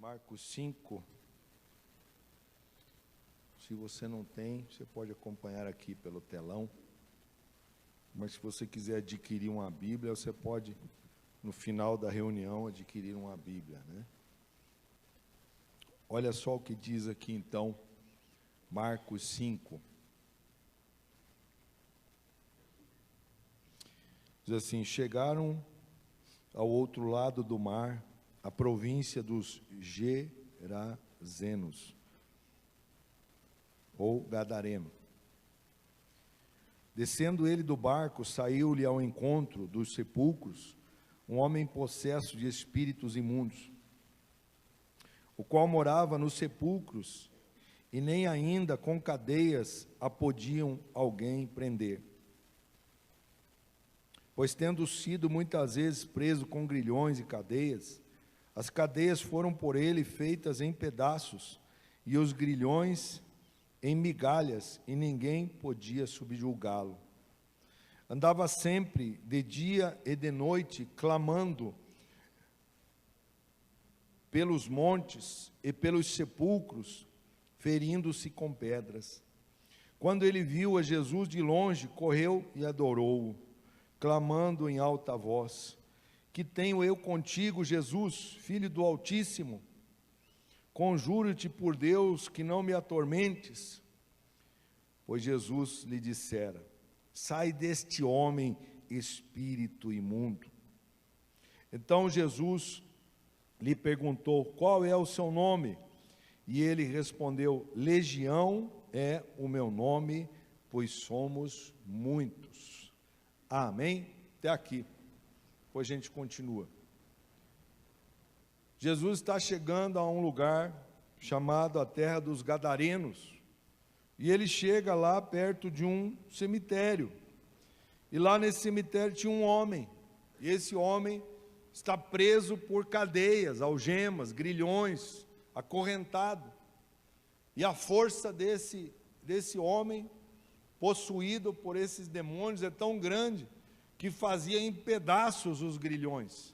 Marcos 5. Se você não tem, você pode acompanhar aqui pelo telão. Mas se você quiser adquirir uma Bíblia, você pode, no final da reunião, adquirir uma Bíblia, né? Olha só o que diz aqui, então, Marcos 5. Diz assim: chegaram ao outro lado do mar, a província dos Gerazenos, ou Gadareno. Descendo ele do barco, saiu-lhe ao encontro dos sepulcros um homem possesso de espíritos imundos, o qual morava nos sepulcros, e nem ainda com cadeias a podiam alguém prender. Pois tendo sido muitas vezes preso com grilhões e cadeias, as cadeias foram por ele feitas em pedaços, e os grilhões em migalhas, e ninguém podia subjulgá-lo. Andava sempre, de dia e de noite, clamando pelos montes e pelos sepulcros, ferindo-se com pedras. Quando ele viu a Jesus de longe, correu e adorou-o, clamando em alta voz: que tenho eu contigo, Jesus, Filho do Altíssimo? Conjuro-te por Deus que não me atormentes. Pois Jesus lhe dissera: sai deste homem, espírito imundo. Então Jesus lhe perguntou: qual é o seu nome? E ele respondeu: Legião é o meu nome, pois somos muitos. Amém? Até aqui. Depois a gente continua. Jesus está chegando a um lugar chamado a terra dos Gadarenos, e ele chega lá perto de um cemitério, e lá nesse cemitério tinha um homem, e esse homem está preso por cadeias, algemas, grilhões, acorrentado, e a força desse homem, possuído por esses demônios, é tão grande, que fazia em pedaços os grilhões,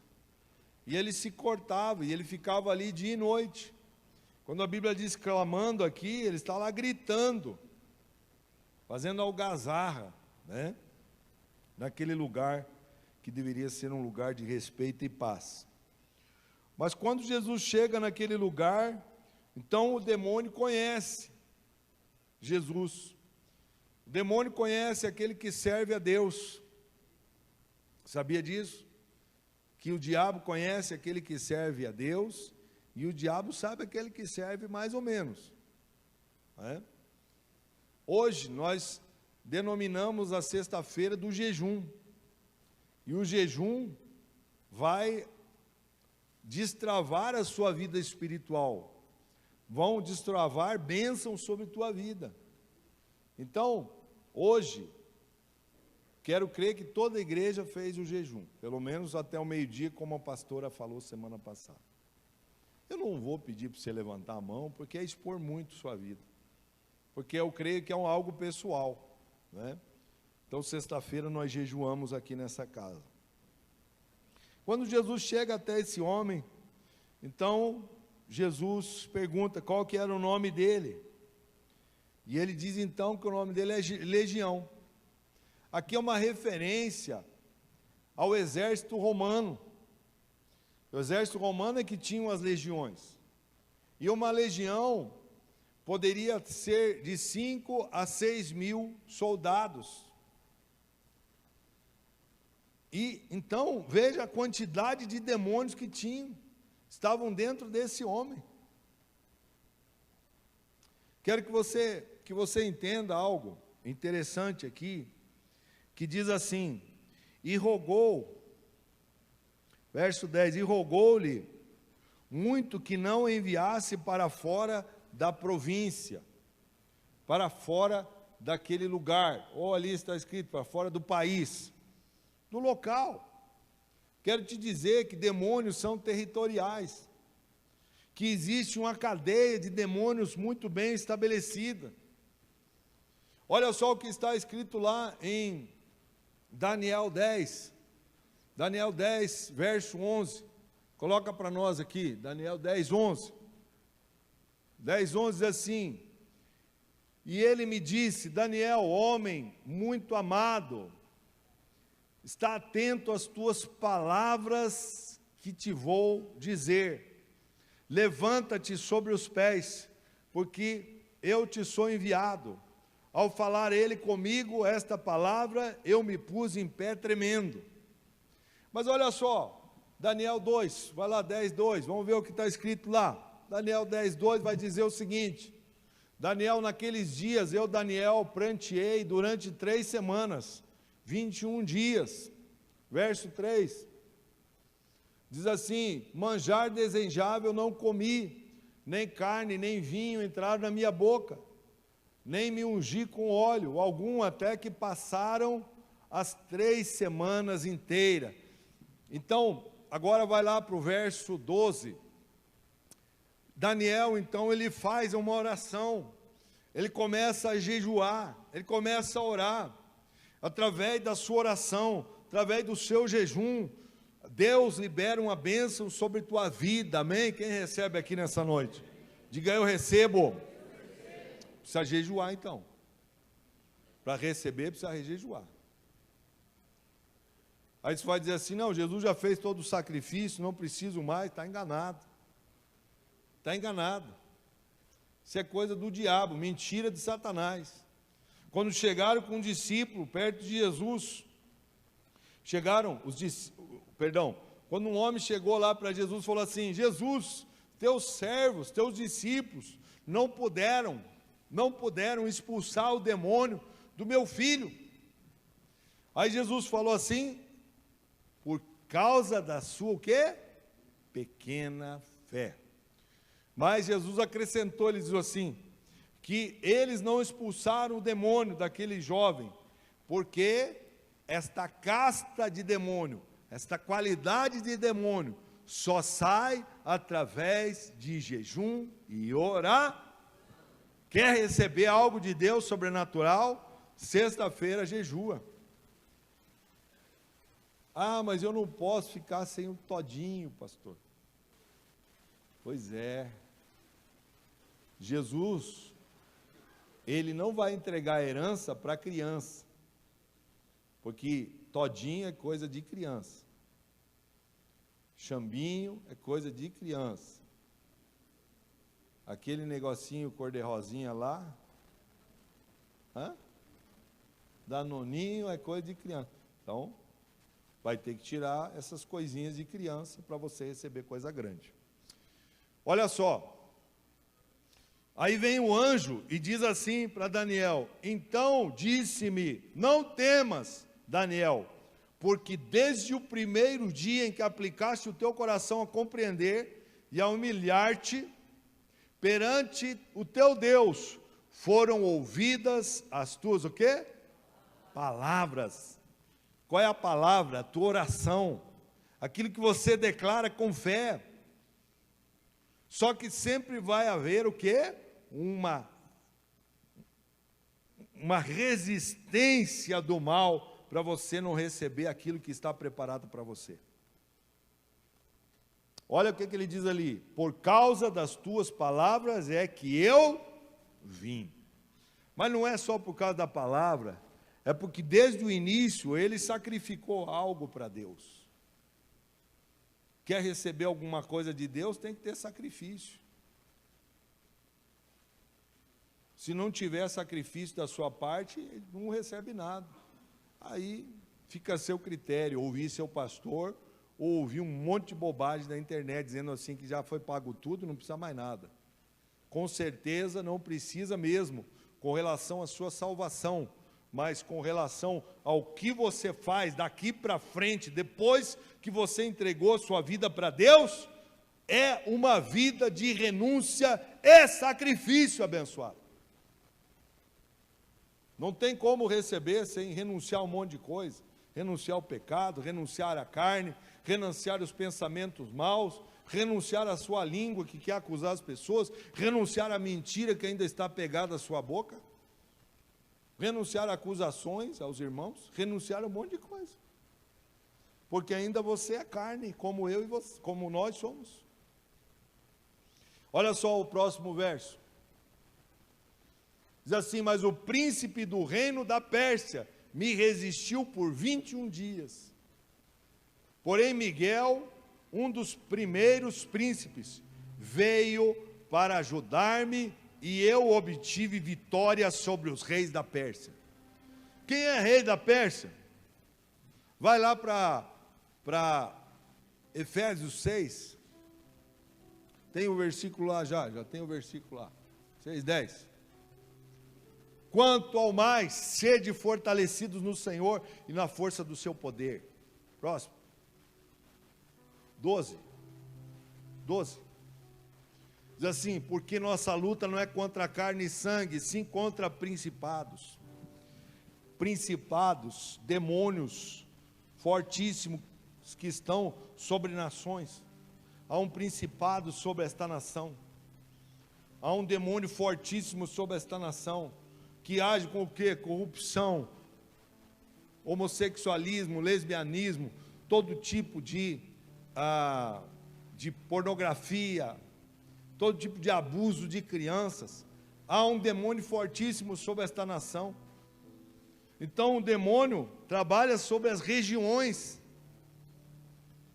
e ele se cortava, e ele ficava ali dia e noite. Quando a Bíblia diz clamando aqui, ele está lá gritando, fazendo algazarra, né? Naquele lugar que deveria ser um lugar de respeito e paz. Mas quando Jesus chega naquele lugar, então o demônio conhece Jesus. O demônio conhece aquele que serve a Deus. Sabia disso? Que o diabo conhece aquele que serve a Deus, e o diabo sabe aquele que serve mais ou menos, né? Hoje nós denominamos a sexta-feira do jejum, e o jejum vai destravar a sua vida espiritual, vão destravar bênçãos sobre tua vida. Então, hoje, quero crer que toda a igreja fez o jejum, pelo menos até o meio-dia, como a pastora falou semana passada. Eu não vou pedir para você levantar a mão, porque é expor muito sua vida, porque eu creio que é algo pessoal, né? Então, sexta-feira nós jejuamos aqui nessa casa. Quando Jesus chega até esse homem, então Jesus pergunta qual que era o nome dele, e ele diz então que o nome dele é Legião. Aqui é uma referência ao exército romano. O exército romano é que tinha as legiões, e uma legião poderia ser de 5 a 6 mil soldados. E então, veja a quantidade de demônios que tinham, estavam dentro desse homem. Quero que você entenda algo interessante aqui, que diz assim: e rogou, verso 10, e rogou-lhe muito que não enviasse para fora da província, para fora daquele lugar, ou ali está escrito, para fora do país, do local. Quero te dizer que demônios são territoriais, que existe uma cadeia de demônios muito bem estabelecida. Olha só o que está escrito lá em Daniel 10, verso 11, coloca para nós aqui, Daniel 10, 11, 10:11 diz assim: e ele me disse, Daniel, homem muito amado, está atento às tuas palavras que te vou dizer. Levanta-te sobre os pés, porque eu te sou enviado. Ao falar ele comigo esta palavra, eu me pus em pé tremendo. Mas olha só, Daniel 2, vai lá 10:2, vamos ver o que está escrito lá. Daniel 10:2 vai dizer o seguinte: Daniel, naqueles dias, eu, Daniel, pranteei durante 3 semanas, 21 dias. Verso 3, diz assim: manjar desejável não comi, nem carne, nem vinho entraram na minha boca, nem me ungi com óleo algum, até que passaram as 3 semanas inteiras. Então, agora vai lá para o verso 12. Daniel, então, ele faz uma oração, ele começa a jejuar, ele começa a orar. Através da sua oração, através do seu jejum, Deus libera uma bênção sobre tua vida, amém? Quem recebe aqui nessa noite? Diga: eu recebo. Precisa jejuar então. Para receber, precisa jejuar. Aí você vai dizer assim: não, Jesus já fez todo o sacrifício, não preciso mais. Está enganado. Está enganado. Isso é coisa do diabo, mentira de Satanás. Quando chegaram com um discípulo perto de Jesus, quando um homem chegou lá para Jesus e falou assim: Jesus, teus servos, teus discípulos não puderam expulsar o demônio do meu filho. Aí Jesus falou assim: por causa da sua o quê? Pequena fé. Mas Jesus acrescentou, ele diz assim, que eles não expulsaram o demônio daquele jovem, porque esta casta de demônio, esta qualidade de demônio, só sai através de jejum e orar. Quer receber algo de Deus sobrenatural? Sexta-feira jejua. Ah, mas eu não posso ficar sem um todinho, pastor. Pois é. Jesus, ele não vai entregar a herança para criança, porque todinho é coisa de criança, chambinho é coisa de criança, aquele negocinho cor-de-rosinha lá, danoninho é coisa de criança. Então, vai ter que tirar essas coisinhas de criança para você receber coisa grande. Olha só, aí vem o anjo e diz assim para Daniel: então disse-me, não temas, Daniel, porque desde o primeiro dia em que aplicaste o teu coração a compreender e a humilhar-te perante o teu Deus, foram ouvidas as tuas o quê? Palavras. Qual é a palavra? A tua oração, aquilo que você declara com fé. Só que sempre vai haver o quê? Uma resistência do mal para você não receber aquilo que está preparado para você. Olha o que ele diz ali: por causa das tuas palavras é que eu vim. Mas não é só por causa da palavra, é porque desde o início ele sacrificou algo para Deus. Quer receber alguma coisa de Deus, tem que ter sacrifício. Se não tiver sacrifício da sua parte, ele não recebe nada. Aí fica a seu critério, ouvir seu pastor, ou ouvir um monte de bobagem na internet, dizendo assim que já foi pago tudo, não precisa mais nada. Com certeza não precisa mesmo, com relação à sua salvação, mas com relação ao que você faz daqui para frente, depois que você entregou sua vida para Deus, é uma vida de renúncia e sacrifício abençoado. Não tem como receber sem renunciar a um monte de coisa, renunciar ao pecado, renunciar à carne, renunciar aos pensamentos maus, renunciar à sua língua que quer acusar as pessoas, renunciar à mentira que ainda está pegada à sua boca, renunciar a acusações aos irmãos, renunciar a um monte de coisa, porque ainda você é carne, como eu e você, como nós somos. Olha só o próximo verso. Diz assim: mas o príncipe do reino da Pérsia me resistiu por 21 dias. Porém Miguel, um dos primeiros príncipes, veio para ajudar-me e eu obtive vitória sobre os reis da Pérsia. Quem é rei da Pérsia? Vai lá para Efésios 6. Tem o versículo lá já tem o versículo lá. 6:10. Quanto ao mais, sede fortalecidos no Senhor e na força do seu poder. Próximo. 12. Diz assim: porque nossa luta não é contra carne e sangue, sim contra principados, demônios fortíssimos que estão sobre nações. Há um principado sobre esta nação, há um demônio fortíssimo sobre esta nação, que age com o quê? Corrupção, homossexualismo, lesbianismo, todo tipo de pornografia, todo tipo de abuso de crianças. Há um demônio fortíssimo sobre esta nação. Então o demônio trabalha sobre as regiões,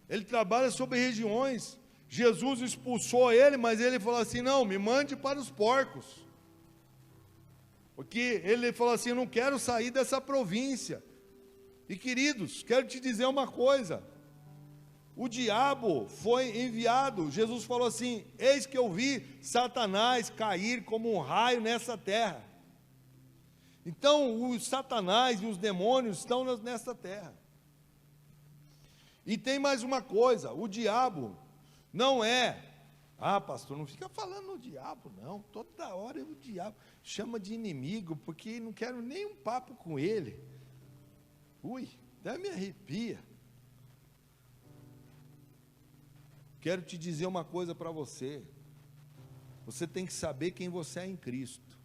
ele trabalha sobre regiões. Jesus expulsou ele, mas ele falou assim: não, me mande para os porcos, porque ele falou assim: eu não quero sair dessa província. E queridos, quero te dizer uma coisa, o diabo foi enviado. Jesus falou assim: eis que eu vi Satanás cair como um raio nessa terra. Então, os Satanás e os demônios estão nessa terra. E tem mais uma coisa: o diabo não é, pastor, não fica falando no diabo não, toda hora o diabo chama de inimigo, porque não quero nem um papo com ele. Até me arrepia. Quero te dizer uma coisa para você: você tem que saber quem você é em Cristo,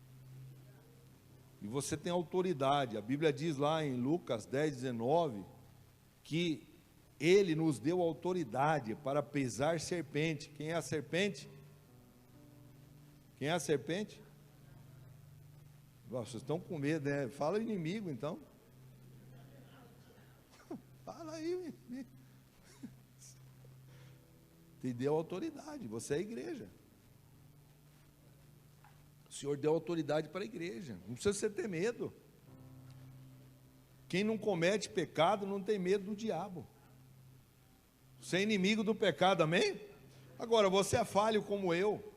e você tem autoridade. A Bíblia diz lá em Lucas 10:19, que Ele nos deu autoridade para pisar serpente. Quem é a serpente? Quem é a serpente? Vocês estão com medo, né? Fala inimigo então. Fala aí. Te deu autoridade, você é a igreja. O Senhor deu autoridade para a igreja, não precisa você ter medo. Quem não comete pecado não tem medo do diabo. Você é inimigo do pecado, amém? Agora, você é falho como eu,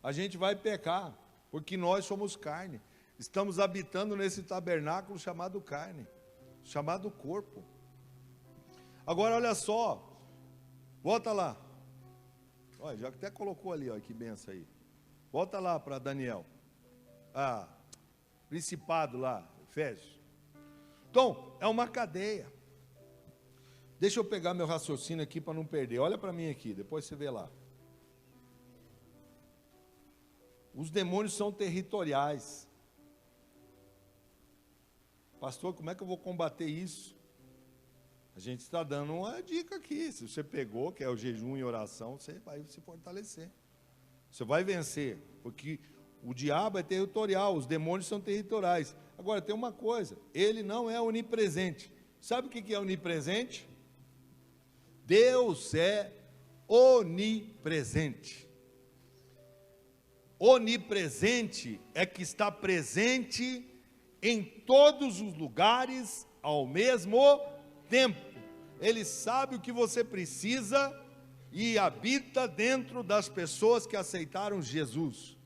a gente vai pecar, porque nós somos carne, estamos habitando nesse tabernáculo chamado carne, chamado corpo. Agora olha só, volta lá, olha, já até colocou ali, olha que benção aí, volta lá para Daniel, principado lá, Efésios. Então, é uma cadeia. Deixa eu pegar meu raciocínio aqui para não perder. Olha para mim aqui, depois você vê lá. Os demônios são territoriais. Pastor, como é que eu vou combater isso? A gente está dando uma dica aqui. Se você pegou, que é o jejum e oração, você vai se fortalecer. Você vai vencer, porque o diabo é territorial, os demônios são territoriais. Agora, tem uma coisa, ele não é onipresente. Sabe o que é onipresente? Deus é onipresente. Onipresente é que está presente em todos os lugares ao mesmo tempo. Ele sabe o que você precisa e habita dentro das pessoas que aceitaram Jesus.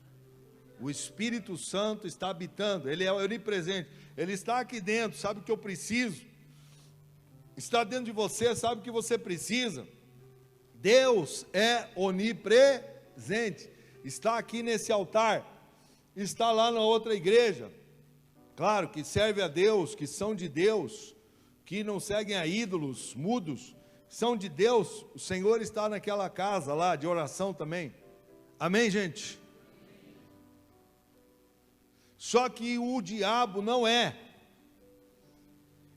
O Espírito Santo está habitando, ele é onipresente, ele está aqui dentro, sabe o que eu preciso, está dentro de você, sabe o que você precisa. Deus é onipresente, está aqui nesse altar, está lá na outra igreja, claro, que serve a Deus, que são de Deus, que não seguem a ídolos mudos, são de Deus. O Senhor está naquela casa lá de oração também, amém, gente? Só que o diabo não é,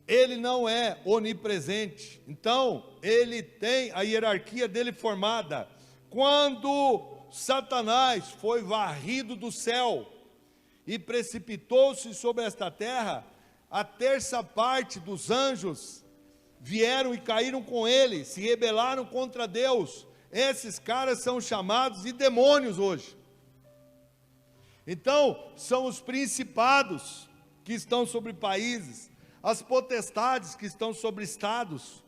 ele não é onipresente, então ele tem a hierarquia dele formada. Quando Satanás foi varrido do céu e precipitou-se sobre esta terra, a terça parte dos anjos vieram e caíram com ele, se rebelaram contra Deus. Esses caras são chamados de demônios hoje. Então, são os principados que estão sobre países, as potestades que estão sobre estados,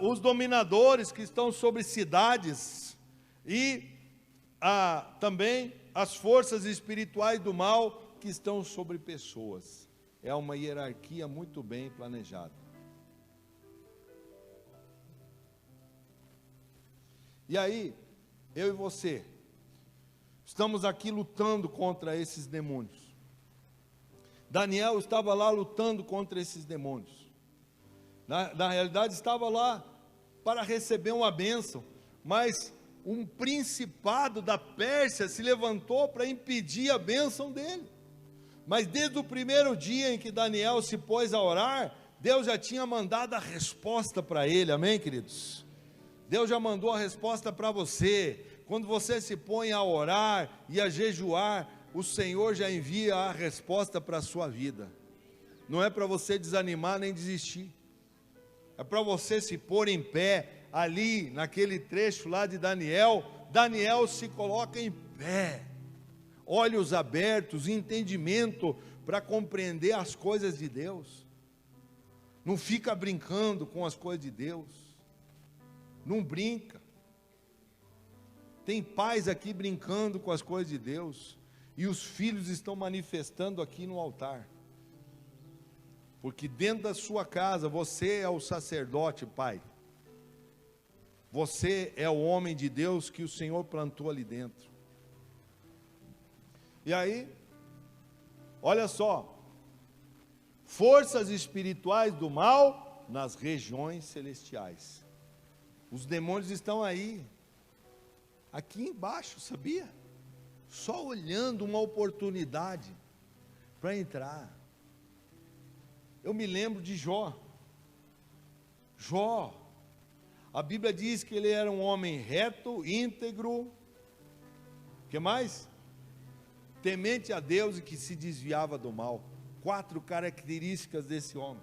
os dominadores que estão sobre cidades, e também as forças espirituais do mal que estão sobre pessoas. É uma hierarquia muito bem planejada. E aí, eu e você, estamos aqui lutando contra esses demônios. Daniel estava lá lutando contra esses demônios. Na realidade, estava lá para receber uma bênção, mas um principado da Pérsia se levantou para impedir a bênção dele. Mas desde o primeiro dia em que Daniel se pôs a orar, Deus já tinha mandado a resposta para ele, amém, queridos? Deus já mandou a resposta para você. Quando você se põe a orar e a jejuar, o Senhor já envia a resposta para a sua vida. Não é para você desanimar nem desistir. É para você se pôr em pé. Ali, naquele trecho lá de Daniel, Daniel se coloca em pé, olhos abertos, entendimento para compreender as coisas de Deus. Não fica brincando com as coisas de Deus. Não brinca. Tem pais aqui brincando com as coisas de Deus, e os filhos estão manifestando aqui no altar. Porque dentro da sua casa, você é o sacerdote, pai. Você é o homem de Deus que o Senhor plantou ali dentro. E aí, olha só, forças espirituais do mal nas regiões celestiais. Os demônios estão aí, aqui embaixo, sabia? Só olhando uma oportunidade para entrar. Eu me lembro de Jó. A Bíblia diz que ele era um homem reto, íntegro, que mais? Temente a Deus e que se desviava do mal. 4 características desse homem.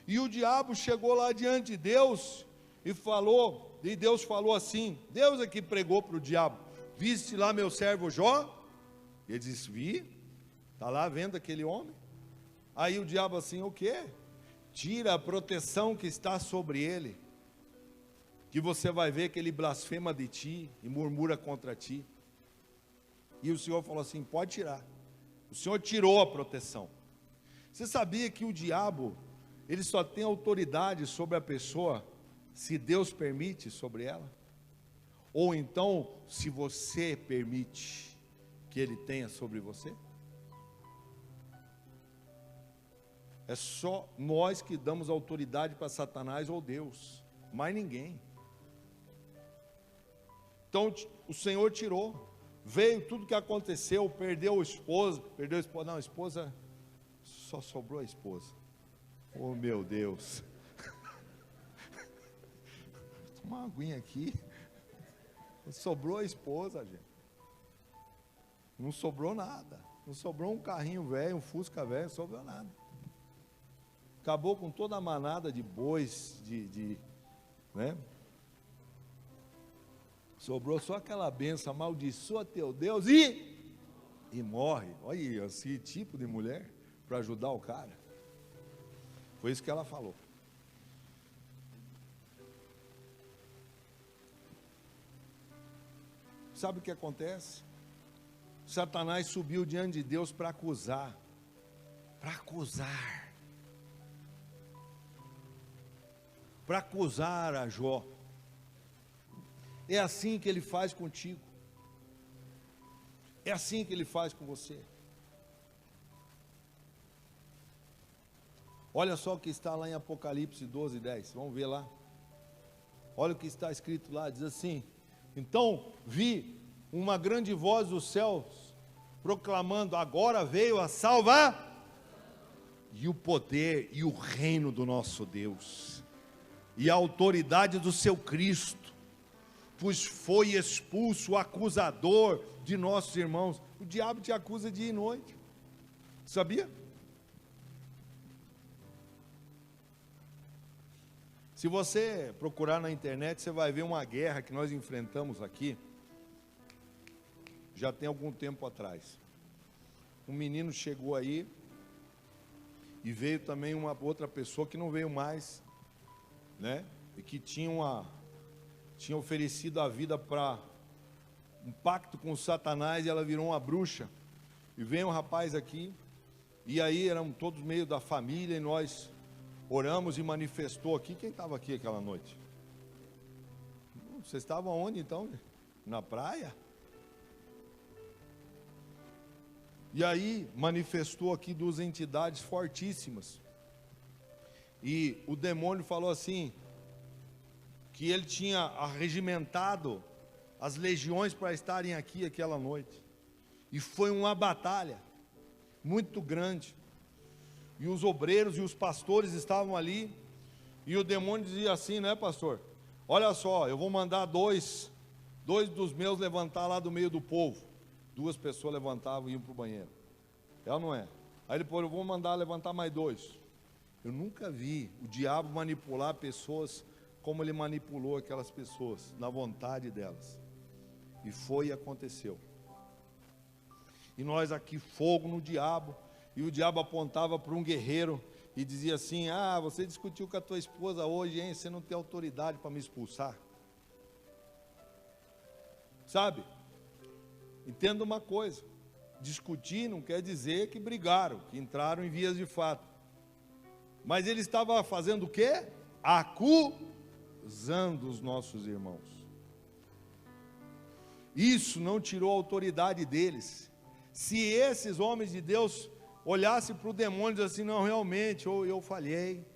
E o diabo chegou lá diante de Deus e falou, e Deus falou assim, Deus é que pregou para o diabo: viste lá meu servo Jó? Ele disse: vi, está lá vendo aquele homem. Aí o diabo assim: o quê? Tira a proteção que está sobre ele, que você vai ver que ele blasfema de ti e murmura contra ti. E o Senhor falou assim: pode tirar. O Senhor tirou a proteção. Você sabia que o diabo, ele só tem autoridade sobre a pessoa se Deus permite sobre ela? Ou então, se você permite que ele tenha sobre você? É só nós que damos autoridade para Satanás ou Deus, mais ninguém. Então o Senhor tirou, veio tudo que aconteceu, perdeu a esposa, não, a esposa, só sobrou a esposa. Oh meu Deus, vou tomar uma aguinha aqui. Sobrou a esposa, gente. Não sobrou nada. Não sobrou um carrinho velho, um Fusca velho, não sobrou nada. Acabou com toda a manada de bois, né? Sobrou só aquela benção: amaldiçoa teu Deus e morre. Olha esse tipo de mulher para ajudar o cara. Foi isso que ela falou. Sabe o que acontece? Satanás subiu diante de Deus para acusar. Para acusar a Jó. É assim que ele faz contigo. É assim que ele faz com você. Olha só o que está lá em Apocalipse 12:10. Vamos ver lá. Olha o que está escrito lá. Diz assim: então vi uma grande voz dos céus proclamando: agora veio a salvar e o poder e o reino do nosso Deus e a autoridade do seu Cristo, pois foi expulso o acusador de nossos irmãos. O diabo te acusa dia e noite, sabia? Se você procurar na internet, você vai ver uma guerra que nós enfrentamos aqui, já tem algum tempo atrás. Um menino chegou aí, e veio também uma outra pessoa que não veio mais, né? E que tinha oferecido a vida para um pacto com Satanás, e ela virou uma bruxa. E veio um rapaz aqui, e aí éramos todos meio da família, e nós oramos e manifestou aqui. Quem estava aqui aquela noite? Vocês estavam onde então? Na praia? E aí manifestou aqui duas entidades fortíssimas. E o demônio falou assim, que ele tinha arregimentado as legiões para estarem aqui aquela noite. E foi uma batalha muito grande. E os obreiros e os pastores estavam ali, e o demônio dizia assim, né, pastor? Olha só, eu vou mandar dois dos meus levantar lá do meio do povo. Duas pessoas levantavam e iam para o banheiro. É ou não é? Aí ele falou, eu vou mandar levantar mais dois. Eu nunca vi o diabo manipular pessoas como ele manipulou aquelas pessoas, na vontade delas. E foi e aconteceu. E nós aqui, fogo no diabo. E o diabo apontava para um guerreiro e dizia assim, você discutiu com a tua esposa hoje, hein? Você não tem autoridade para me expulsar. Sabe? Entenda uma coisa, discutir não quer dizer que brigaram, que entraram em vias de fato. Mas ele estava fazendo o quê? Acusando os nossos irmãos. Isso não tirou a autoridade deles. Se esses homens de Deus olhassem para o demônio e dissessem assim, não, realmente, eu falhei.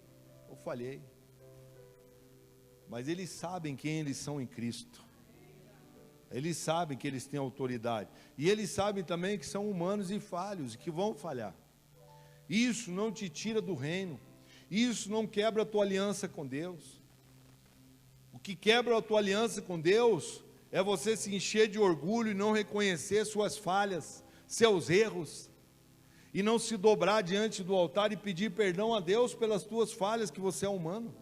Mas eles sabem quem eles são em Cristo. Eles sabem que eles têm autoridade. E eles sabem também que são humanos e falhos, e que vão falhar. Isso não te tira do reino. Isso não quebra a tua aliança com Deus. O que quebra a tua aliança com Deus é você se encher de orgulho e não reconhecer suas falhas, seus erros, e não se dobrar diante do altar e pedir perdão a Deus pelas tuas falhas, que você é humano.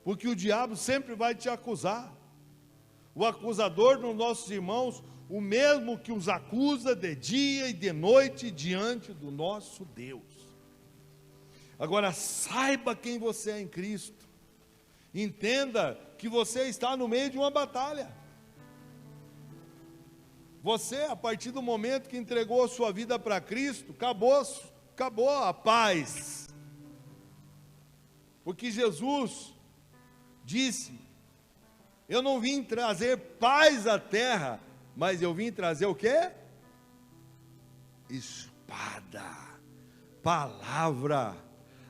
Porque o diabo sempre vai te acusar. O acusador dos nossos irmãos, o mesmo que os acusa de dia e de noite diante do nosso Deus. Agora, saiba quem você é em Cristo. Entenda que você está no meio de uma batalha. Você, a partir do momento que entregou a sua vida para Cristo, acabou a paz. Porque Jesus disse, eu não vim trazer paz à terra, mas eu vim trazer o quê? Espada, palavra.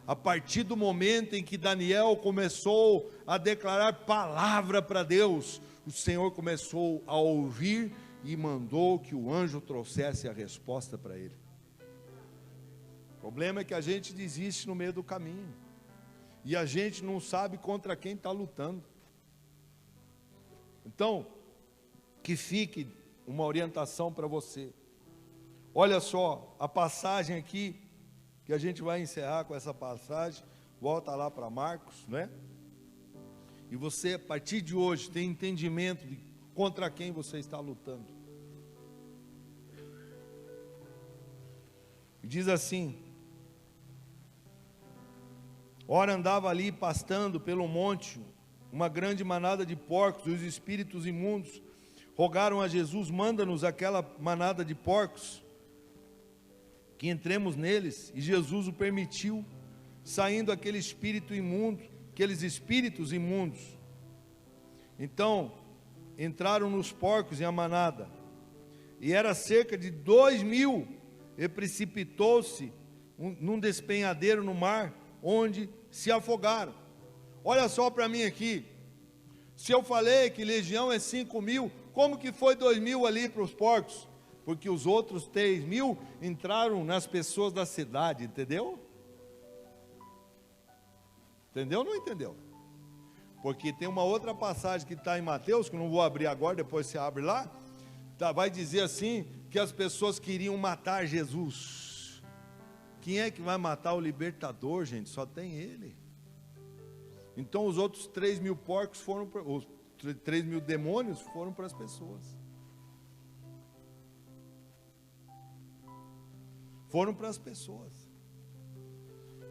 A partir do momento em que Daniel começou a declarar palavra para Deus, o Senhor começou a ouvir e mandou que o anjo trouxesse a resposta para ele. O problema é que a gente desiste no meio do caminho. E a gente não sabe contra quem está lutando. Então, que fique uma orientação para você. Olha só, a passagem aqui, que a gente vai encerrar com essa passagem, volta lá para Marcos, né? E você, a partir de hoje, tem entendimento de contra quem você está lutando. E diz assim, ora andava ali pastando pelo monte uma grande manada de porcos, e os espíritos imundos rogaram a Jesus, manda-nos aquela manada de porcos, que entremos neles, e Jesus o permitiu, saindo aquele espírito imundo, aqueles espíritos imundos. Então, entraram nos porcos e a manada, e era cerca de 2.000, e precipitou-se num despenhadeiro no mar, onde se afogaram. Olha só para mim aqui, se eu falei que legião é 5.000, como que foi 2.000 ali para os porcos? Porque os outros 3.000 entraram nas pessoas da cidade, entendeu? Entendeu ou não entendeu? Porque tem uma outra passagem que está em Mateus, que eu não vou abrir agora, depois você abre lá, tá, vai dizer assim, que as pessoas queriam matar Jesus. Quem é que vai matar o libertador, gente? Só tem ele. Então os outros 3.000 porcos foram, os 3.000 demônios foram para as pessoas. Foram para as pessoas.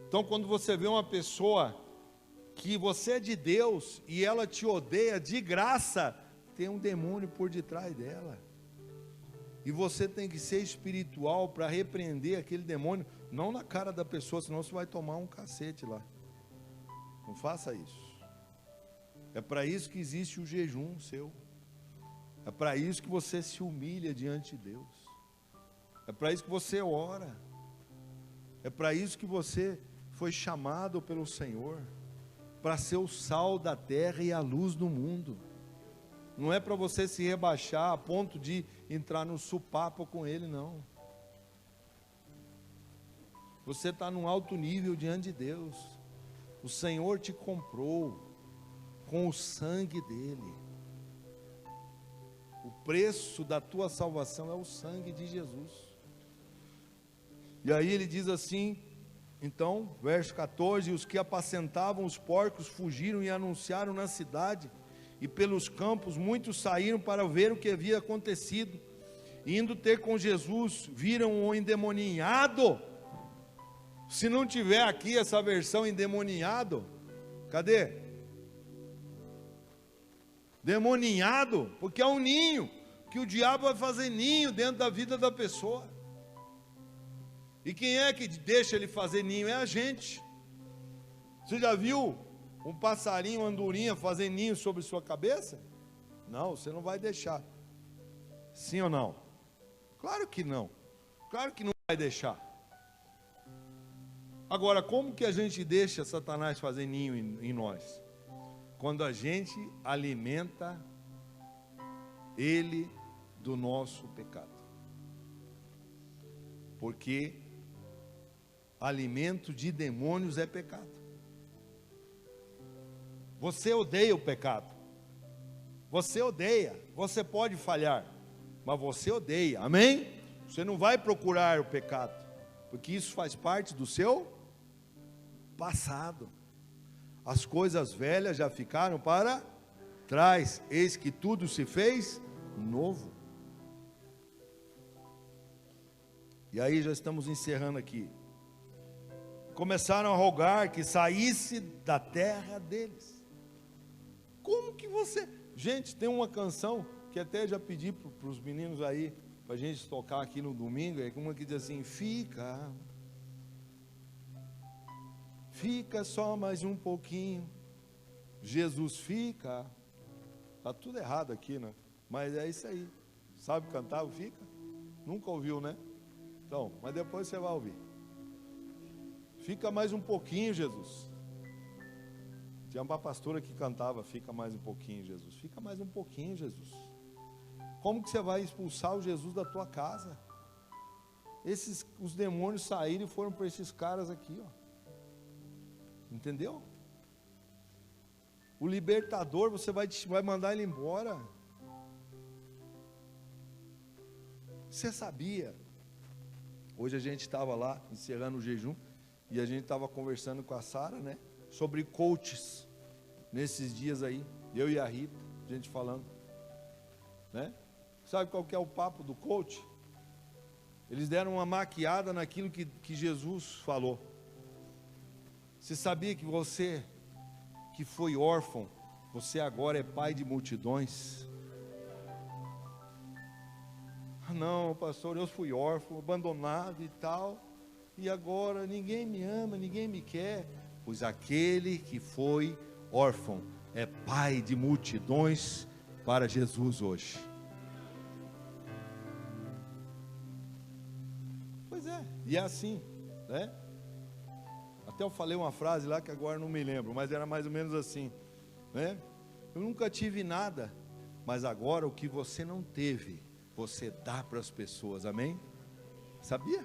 Então quando você vê uma pessoa que você é de Deus e ela te odeia de graça, tem um demônio por detrás dela. E você tem que ser espiritual para repreender aquele demônio, não na cara da pessoa, senão você vai tomar um cacete lá. Não faça isso. É para isso que existe o jejum seu. É para isso que você se humilha diante de Deus. É para isso que você ora. É para isso que você foi chamado pelo Senhor, para ser o sal da terra e a luz do mundo. Não é para você se rebaixar a ponto de entrar no supapo com Ele, não. Você está num alto nível diante de Deus. O Senhor te comprou com o sangue dEle. O preço da tua salvação é o sangue de Jesus. E aí ele diz assim, então, verso 14, os que apacentavam os porcos fugiram e anunciaram na cidade e pelos campos, muitos saíram para ver o que havia acontecido. Indo ter com Jesus, viram o endemoniado. Se não tiver aqui essa versão endemoniado, cadê? Demoninhado, porque é um ninho, que o diabo vai fazer ninho dentro da vida da pessoa. E quem é que deixa ele fazer ninho? É a gente. Você já viu um passarinho, uma andorinha fazer ninho sobre sua cabeça? Não, você não vai deixar. Sim ou não? Claro que não. Claro que não vai deixar. Agora, como que a gente deixa Satanás fazer ninho em nós? Quando a gente alimenta ele do nosso pecado. Porque alimento de demônios é pecado. Você odeia o pecado. Você odeia. Você pode falhar, mas você odeia. Amém? Você não vai procurar o pecado, porque isso faz parte do seu passado. As coisas velhas já ficaram para trás. Eis que tudo se fez novo. E aí já estamos encerrando aqui. Começaram a rogar que saísse da terra deles. Como que você... Gente, tem uma canção que até já pedi para os meninos aí, para a gente tocar aqui no domingo, é uma que diz assim, fica só mais um pouquinho, Jesus fica. Está tudo errado aqui, né? Mas é isso aí. Sabe cantar o fica? Nunca ouviu, né? Então, mas depois você vai ouvir. Fica mais um pouquinho, Jesus. Tinha uma pastora que cantava, fica mais um pouquinho, Jesus. Fica mais um pouquinho, Jesus. Como que você vai expulsar o Jesus da tua casa? Os demônios saíram e foram para esses caras aqui, ó. Entendeu? O libertador, você vai mandar ele embora. Você sabia? Hoje a gente estava lá, encerrando o jejum, e a gente estava conversando com a Sara, né? Sobre coaches, nesses dias aí, eu e a Rita, a gente falando, né? Sabe qual que é o papo do coach? Eles deram uma maquiada naquilo que Jesus falou. Você sabia que você, que foi órfão, você agora é pai de multidões? Ah, não, pastor, eu fui órfão, abandonado e tal, e agora ninguém me ama, ninguém me quer. Pois aquele que foi órfão é pai de multidões para Jesus hoje. Pois é, e é assim, né? Até eu falei uma frase lá que agora não me lembro, mas era mais ou menos assim, né? Eu nunca tive nada, mas agora o que você não teve, você dá para as pessoas, amém? Sabia?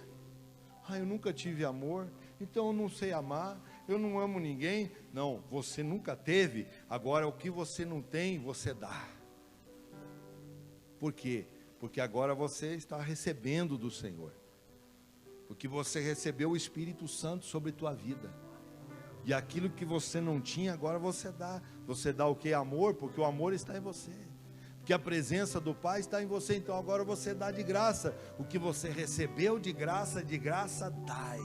Ah, eu nunca tive amor, então eu não sei amar, eu não amo ninguém. Não, você nunca teve, agora o que você não tem, você dá. Por quê? Porque agora você está recebendo do Senhor. Porque você recebeu o Espírito Santo sobre tua vida. E aquilo que você não tinha, agora você dá. Você dá o que? Amor, porque o amor está em você. Porque a presença do Pai está em você. Então agora você dá de graça. O que você recebeu de graça dai.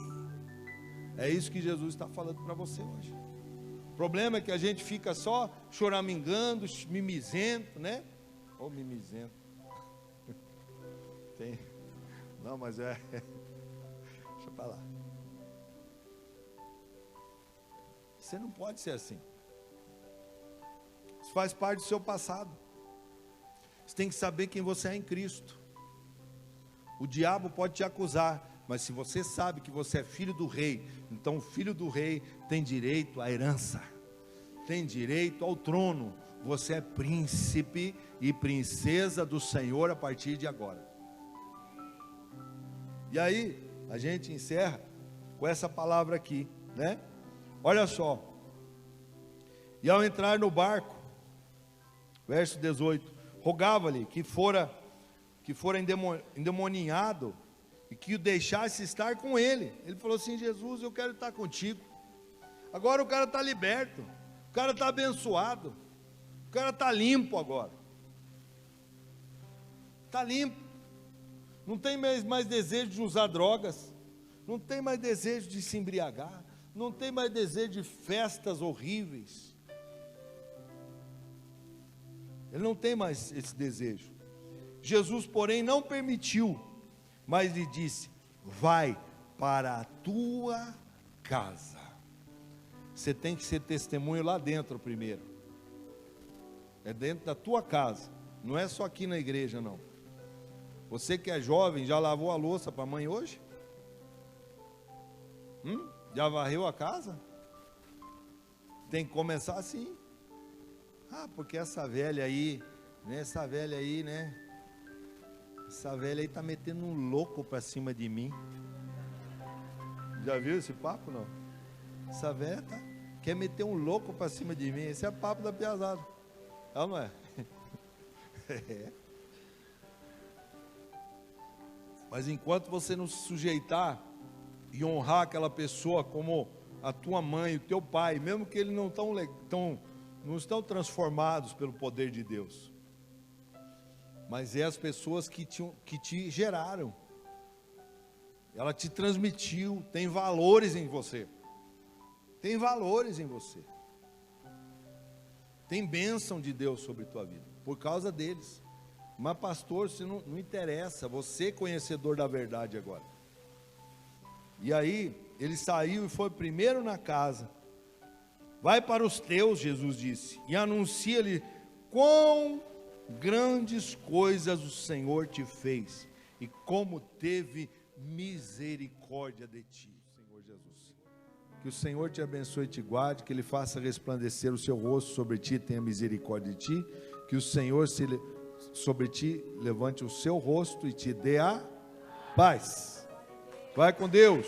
É isso que Jesus está falando para você hoje. O problema é que a gente fica só choramingando, mimizento, né? Ou mimizento. Tem. Não, mas é. Deixa para lá. Você não pode ser assim. Isso faz parte do seu passado. Você tem que saber quem você é em Cristo. O diabo pode te acusar, mas se você sabe que você é filho do rei, então o filho do rei tem direito à herança, tem direito ao trono. Você é príncipe e princesa do Senhor a partir de agora. E aí, a gente encerra com essa palavra aqui, né? Olha só. E ao entrar no barco, verso 18, rogava-lhe que fora endemoniado e que o deixasse estar com ele. Ele falou assim: Jesus, eu quero estar contigo. Agora o cara está liberto, o cara está abençoado, o cara está limpo agora. Está limpo. Não tem mais desejo de usar drogas, não tem mais desejo de se embriagar, não tem mais desejo de festas horríveis. Ele não tem mais esse desejo. Jesus, porém, não permitiu, mas lhe disse: vai para a tua casa. Você tem que ser testemunho lá dentro primeiro. É dentro da tua casa, não é só aqui na igreja não. Você que é jovem, já lavou a louça para a mãe hoje? Já varreu a casa? Tem que começar assim. Porque essa velha aí, né? Essa velha aí está metendo um louco para cima de mim. Já viu esse papo, não? Essa velha quer meter um louco para cima de mim. Esse é o papo da piazada. Ela não é? É. Mas enquanto você não se sujeitar e honrar aquela pessoa como a tua mãe, o teu pai, mesmo que eles não estão transformados pelo poder de Deus, mas é as pessoas que te geraram, ela te transmitiu, tem valores em você, tem bênção de Deus sobre a tua vida, por causa deles. Mas pastor, você não interessa, você é conhecedor da verdade agora. E aí, ele saiu e foi primeiro na casa. Vai para os teus, Jesus disse, e anuncia-lhe quão grandes coisas o Senhor te fez, e como teve misericórdia de ti, Senhor Jesus. Que o Senhor te abençoe e te guarde, que Ele faça resplandecer o seu rosto sobre ti, tenha misericórdia de ti, que o Senhor sobre ti levante o seu rosto e te dê a paz. Vai com Deus.